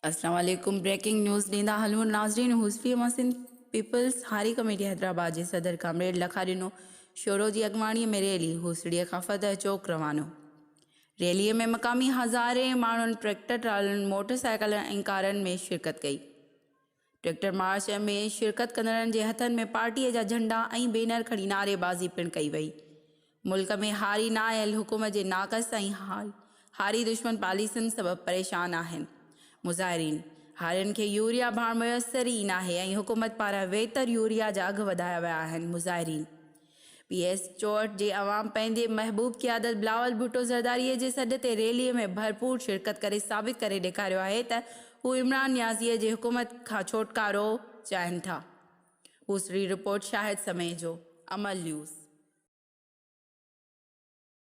अस्सलाम वालेकुम। Breaking news ॾींदा हलूं नाज़रीन। हुस्फी मसिन पीपल्स हारी कमेटी हैदराबाद जे सदर कामरेड लखा ॾिनो शोरो जी अॻवाणीअ में रैली हुसड़ीअ खां फतह चौक रवानो। रैलीअ में मक़ामी हज़ारे माण्हुनि ट्रैक्टर ट्रालनि मोटरसाइकिल ऐं कारनि में शिरकत कई। ट्रैक्टर मार्च में शिरकत कंदड़नि जे हथनि में पार्टीअ जा झंडा ऐं बैनर खणी नारेबाज़ी पिणु कई वई। मुल्क में हारी न आयल हुकूमत जे नाक़स ऐं हारी दुश्मन पॉलिसियुनि सबबि परेशान आहिनि। मुज़ाहिरीन हारियुनि खे यूरिया भाण मुयसर ई नाहे ऐं हुकूमत पारां वेतर यूरिया जा अघ वधाया विया आहिनि। मुज़ाहिरीन PS चौहट जे अवाम पंहिंजे महबूब क़ियादत बिलावल भुट्टो ज़रदारीअ जे सॾ ते रैलीअ में भरपूर शिरकत करे साबित करे ॾेखारियो आहे त हू इमरान नियाज़ीअ जे हुकूमत खां छुटकारो चाहिनि था। हूसरी रिपोर्ट शाहिद समय जो अमल न्यूज़।